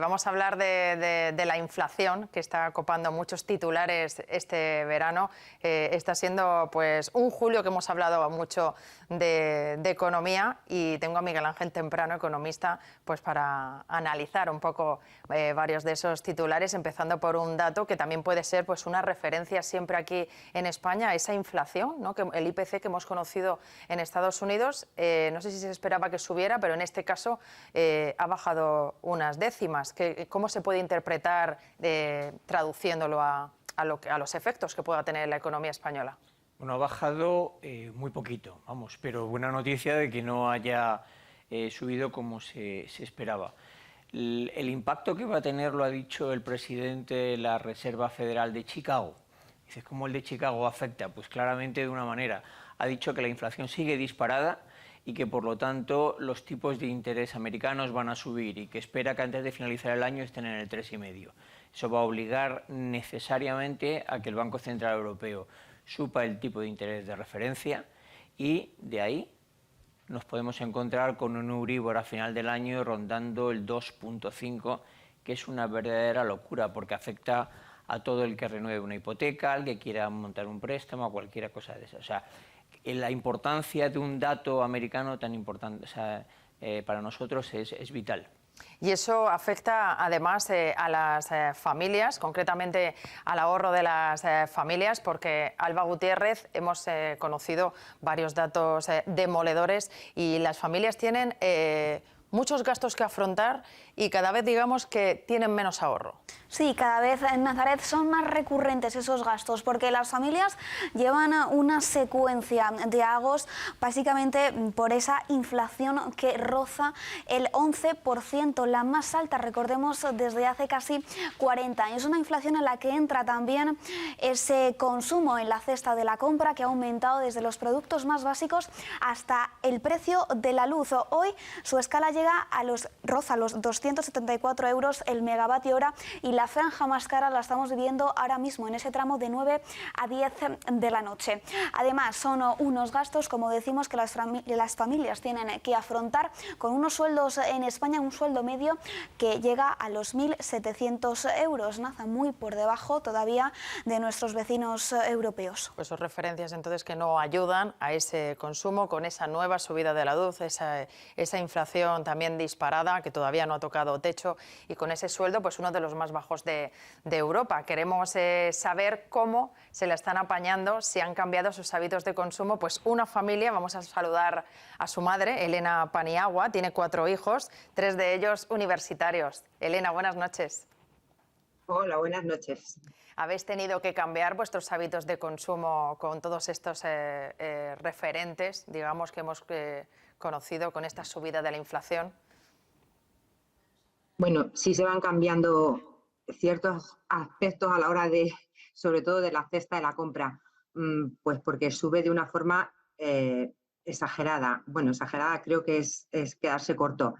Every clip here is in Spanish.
Vamos a hablar de la inflación que está copando muchos titulares este verano. Está siendo pues un julio que hemos hablado mucho de economía y tengo a Miguel Ángel Temprano, economista, pues para analizar un poco varios de esos titulares, empezando por un dato que también puede ser pues una referencia siempre aquí en España, esa inflación, ¿no? Que el IPC que hemos conocido en Estados Unidos, no sé si se esperaba que subiera, pero en este caso ha bajado unas décimas. ¿Cómo se puede interpretar traduciéndolo a los efectos que pueda tener la economía española? Bueno, ha bajado muy poquito, vamos, pero buena noticia de que no haya subido como se esperaba. El impacto que va a tener lo ha dicho el presidente de la Reserva Federal de Chicago. Dices, ¿cómo el de Chicago afecta? Pues claramente de una manera. Ha dicho que la inflación sigue disparada y que por lo tanto los tipos de interés americanos van a subir y que espera que antes de finalizar el año estén en el 3,5. Eso va a obligar necesariamente a que el Banco Central Europeo suba el tipo de interés de referencia y de ahí nos podemos encontrar con un Euribor a final del año rondando el 2,5, que es una verdadera locura porque afecta a todo el que renueve una hipoteca, al que quiera montar un préstamo, a cualquier cosa de esa. O sea, la importancia de un dato americano tan importante, o sea, para nosotros es vital. Y eso afecta además a las familias, concretamente al ahorro de las familias, porque Alba Gutiérrez hemos conocido varios datos demoledores y las familias tienen muchos gastos que afrontar y cada vez digamos que tienen menos ahorro. Sí, cada vez en Nazaret son más recurrentes esos gastos porque las familias llevan una secuencia de agos básicamente por esa inflación que roza el 11%, la más alta, recordemos, desde hace casi 40 años. Una inflación en la que entra también ese consumo en la cesta de la compra que ha aumentado desde los productos más básicos hasta el precio de la luz. Hoy su escala llega roza los 274 euros el megavatio hora y la franja más cara la estamos viviendo ahora mismo en ese tramo de 9 a 10 de la noche. Además, son unos gastos, como decimos, que las familias tienen que afrontar con unos sueldos en España, un sueldo medio que llega a los 1.700 euros, nada, muy por debajo todavía de nuestros vecinos europeos. Pues son referencias entonces que no ayudan a ese consumo con esa nueva subida de la luz, esa inflación también disparada que todavía no ha tocado techo y con ese sueldo pues uno de los más bajos de Europa. Queremos saber cómo se la están apañando, si han cambiado sus hábitos de consumo. Pues una familia, vamos a saludar a su madre, Elena Paniagua, tiene 4 hijos, 3 de ellos universitarios. Elena, buenas noches. Hola, buenas noches. ¿Habéis tenido que cambiar vuestros hábitos de consumo con todos estos referentes, digamos, que hemos conocido con esta subida de la inflación? Bueno, sí se van cambiando ciertos aspectos a la hora de, sobre todo de la cesta de la compra, pues porque sube de una forma exagerada. Bueno, exagerada creo que es quedarse corto.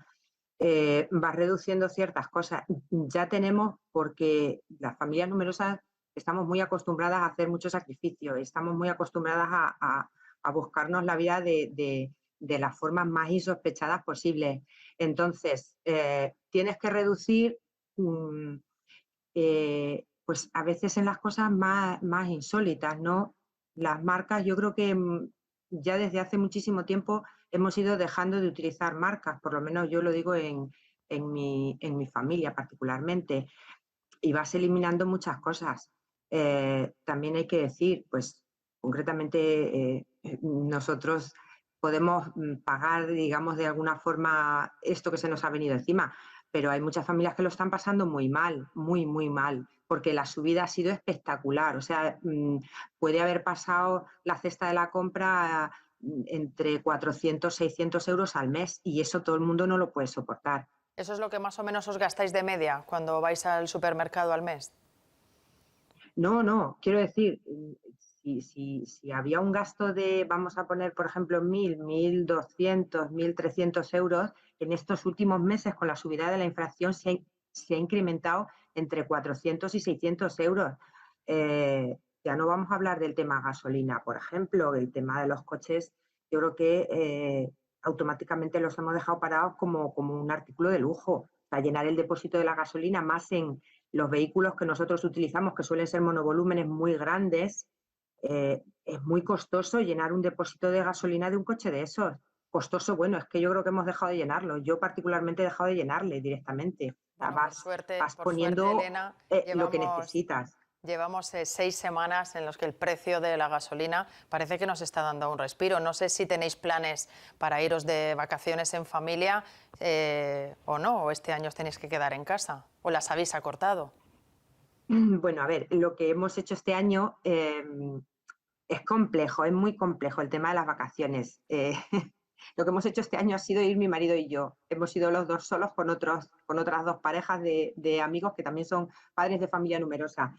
Va reduciendo ciertas cosas. Ya tenemos, porque las familias numerosas estamos muy acostumbradas a hacer mucho sacrificio, estamos muy acostumbradas a buscarnos la vida de las formas más insospechadas posibles. Entonces, tienes que reducir, pues a veces en las cosas más insólitas, ¿no? Las marcas, yo creo que ya desde hace muchísimo tiempo hemos ido dejando de utilizar marcas, por lo menos yo lo digo en mi familia particularmente, y vas eliminando muchas cosas. También hay que decir, pues concretamente nosotros podemos pagar, digamos, de alguna forma esto que se nos ha venido encima, pero hay muchas familias que lo están pasando muy mal, muy, muy mal, porque la subida ha sido espectacular. O sea, puede haber pasado la cesta de la compra entre 400, 600 euros al mes y eso todo el mundo no lo puede soportar. ¿Eso es lo que más o menos os gastáis de media cuando vais al supermercado al mes? No, quiero decir, si había un gasto de, vamos a poner, por ejemplo, 1.200, 1.300 euros, en estos últimos meses con la subida de la inflación se ha incrementado entre 400 y 600 euros. Ya no vamos a hablar del tema gasolina, por ejemplo, el tema de los coches, yo creo que automáticamente los hemos dejado parados como un artículo de lujo. Para llenar el depósito de la gasolina, más en los vehículos que nosotros utilizamos, que suelen ser monovolúmenes muy grandes, es muy costoso llenar un depósito de gasolina de un coche de esos. Costoso, bueno, es que yo creo que hemos dejado de llenarlo. Yo particularmente he dejado de llenarle directamente. Bueno, Vas por suerte, poniendo Elena, lo que necesitas. Llevamos 6 semanas en los que el precio de la gasolina parece que nos está dando un respiro. No sé si tenéis planes para iros de vacaciones en familia o no, o este año os tenéis que quedar en casa, o las habéis acortado. Bueno, a ver, lo que hemos hecho este año es complejo, es muy complejo el tema de las vacaciones. Lo que hemos hecho este año ha sido ir mi marido y yo. Hemos ido los dos solos con otras 2 parejas de amigos que también son padres de familia numerosa.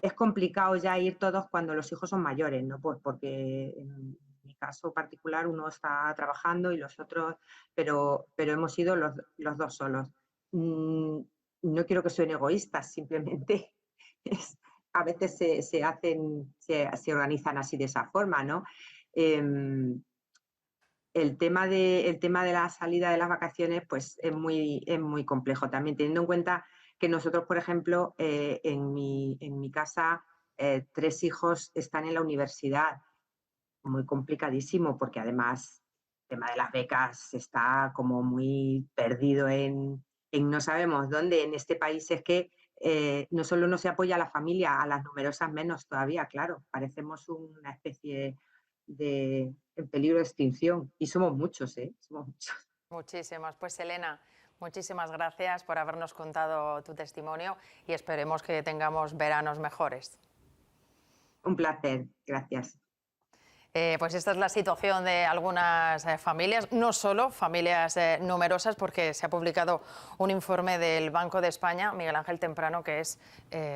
Es complicado ya ir todos cuando los hijos son mayores, ¿no? Pues porque en mi caso particular uno está trabajando y los otros, pero hemos ido los 2 solos. No quiero que suene egoístas, simplemente a veces se organizan así de esa forma, ¿no? El tema de la salida de las vacaciones pues es muy complejo también, teniendo en cuenta que nosotros, por ejemplo, en mi casa, 3 hijos están en la universidad. Muy complicadísimo, porque además el tema de las becas está como muy perdido en no sabemos dónde. En este país es que no solo no se apoya a la familia, a las numerosas menos todavía, claro. Parecemos una especie en peligro de extinción. Y somos muchos, ¿eh? Somos muchos. Muchísimas. Pues Elena, muchísimas gracias por habernos contado tu testimonio y esperemos que tengamos veranos mejores. Un placer, gracias. Pues esta es la situación de algunas familias, no solo familias numerosas, porque se ha publicado un informe del Banco de España, Miguel Ángel Temprano, que es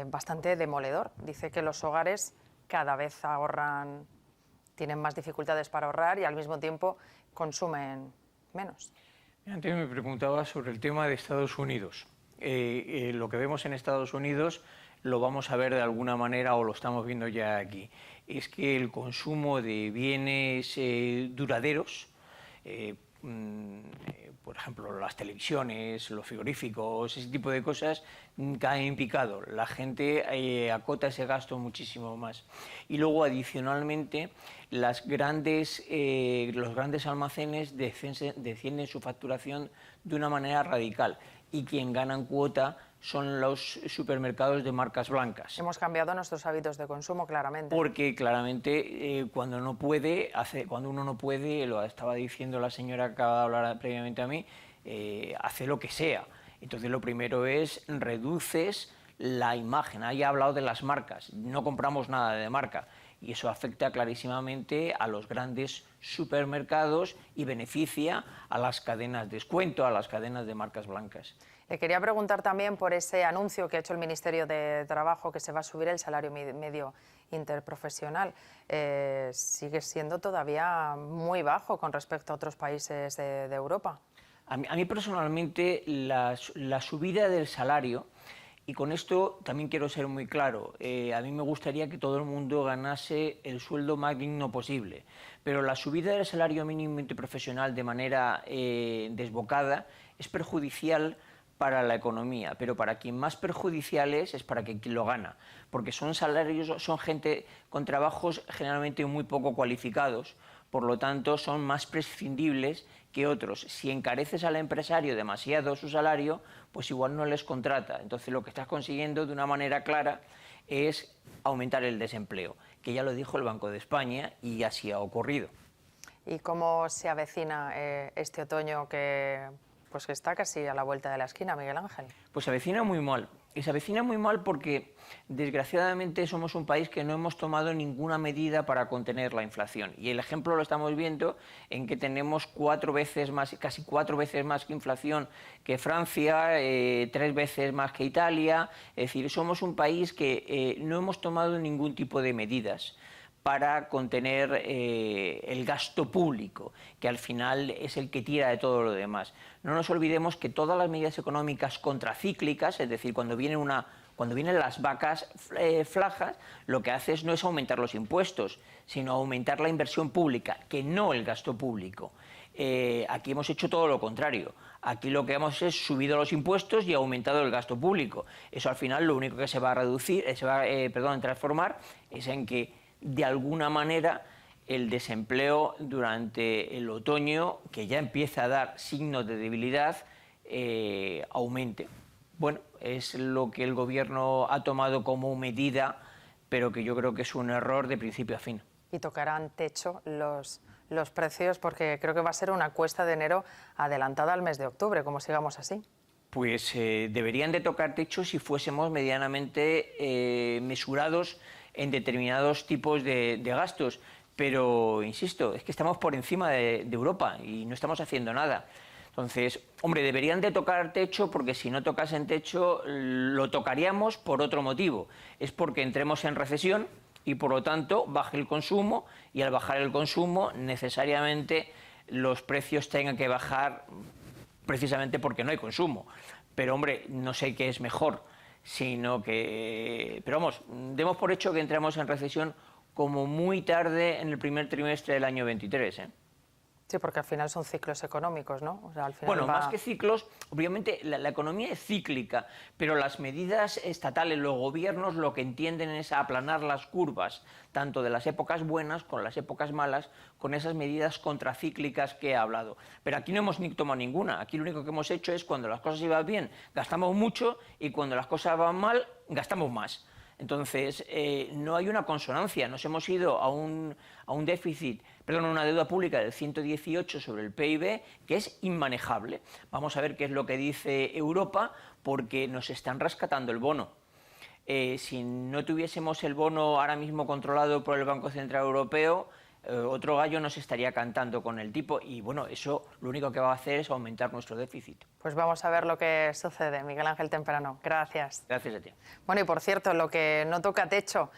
bastante demoledor. Dice que los hogares cada vez ahorran, tienen más dificultades para ahorrar y al mismo tiempo consumen menos. Antes me preguntaba sobre el tema de Estados Unidos. Lo que vemos en Estados Unidos lo vamos a ver de alguna manera o lo estamos viendo ya aquí. Es que el consumo de bienes duraderos, por ejemplo, las televisiones, los frigoríficos, ese tipo de cosas, caen en picado. La gente acota ese gasto muchísimo más. Y luego, adicionalmente, los grandes almacenes descienden su facturación de una manera radical. Y quien ganan cuota son los supermercados de marcas blancas. Hemos cambiado nuestros hábitos de consumo, claramente. Porque claramente cuando uno no puede, lo estaba diciendo la señora que acaba de hablar previamente a mí, hace lo que sea. Entonces lo primero es reduces la imagen. Ahí ha hablado de las marcas, no compramos nada de marca. Y eso afecta clarísimamente a los grandes supermercados y beneficia a las cadenas de descuento, a las cadenas de marcas blancas. Le quería preguntar también por ese anuncio que ha hecho el Ministerio de Trabajo, que se va a subir el salario medio interprofesional. Sigue siendo todavía muy bajo con respecto a otros países de Europa. A mí personalmente la subida del salario, y con esto también quiero ser muy claro, a mí me gustaría que todo el mundo ganase el sueldo más digno posible, pero la subida del salario mínimo interprofesional de manera desbocada es perjudicial para la economía, pero para quien más perjudicial es para quien lo gana, porque son salarios, son gente con trabajos generalmente muy poco cualificados, por lo tanto son más prescindibles que otros. Si encareces al empresario demasiado su salario, pues igual no les contrata. Entonces lo que estás consiguiendo de una manera clara es aumentar el desempleo, que ya lo dijo el Banco de España y así ha ocurrido. ¿Y cómo se avecina este otoño que está casi a la vuelta de la esquina, Miguel Ángel? Pues se avecina muy mal. Y se avecina muy mal porque, desgraciadamente, somos un país que no hemos tomado ninguna medida para contener la inflación. Y el ejemplo lo estamos viendo en que tenemos casi 4 veces más que inflación que Francia, 3 veces más que Italia. Es decir, somos un país que no hemos tomado ningún tipo de medidas para contener el gasto público, que al final es el que tira de todo lo demás. No nos olvidemos que todas las medidas económicas contracíclicas, es decir, cuando vienen las vacas flajas, lo que hace no es aumentar los impuestos, sino aumentar la inversión pública, que no el gasto público. Aquí hemos hecho todo lo contrario. Aquí lo que hemos es subido los impuestos y aumentado el gasto público. Eso al final lo único que se va a reducir, transformar es en que de alguna manera el desempleo durante el otoño, que ya empieza a dar signos de debilidad, aumente. Bueno, es lo que el Gobierno ha tomado como medida, pero que yo creo que es un error de principio a fin. Y tocarán techo los precios, porque creo que va a ser una cuesta de enero adelantada al mes de octubre, como sigamos así. Pues deberían de tocar techo si fuésemos medianamente mesurados en determinados tipos de gastos, pero insisto, es que estamos por encima de Europa y no estamos haciendo nada. Entonces, hombre, deberían de tocar techo, porque si no tocasen techo lo tocaríamos por otro motivo. Es porque entremos en recesión y por lo tanto baje el consumo, y al bajar el consumo necesariamente los precios tengan que bajar precisamente porque no hay consumo. Pero hombre, no sé qué es mejor, sino que... Pero vamos, demos por hecho que entramos en recesión como muy tarde en el primer trimestre del año 23, ¿eh? Sí, porque al final son ciclos económicos, ¿no? O sea, al final bueno, más que ciclos, obviamente la economía es cíclica, pero las medidas estatales, los gobiernos lo que entienden es aplanar las curvas, tanto de las épocas buenas con las épocas malas, con esas medidas contracíclicas que he hablado. Pero aquí no hemos ni tomado ninguna. Aquí lo único que hemos hecho es, cuando las cosas iban bien, gastamos mucho, y cuando las cosas van mal, gastamos más. Entonces, no hay una consonancia. Nos hemos ido a un déficit, perdón, a una deuda pública del 118 sobre el PIB, que es inmanejable. Vamos a ver qué es lo que dice Europa, porque nos están rescatando el bono. Si no tuviésemos el bono ahora mismo controlado por el Banco Central Europeo, otro gallo nos estaría cantando con el tipo, y bueno, eso lo único que va a hacer es aumentar nuestro déficit. Pues vamos a ver lo que sucede. Miguel Ángel Temprano, gracias. Gracias a ti. Bueno, y por cierto, lo que no toca techo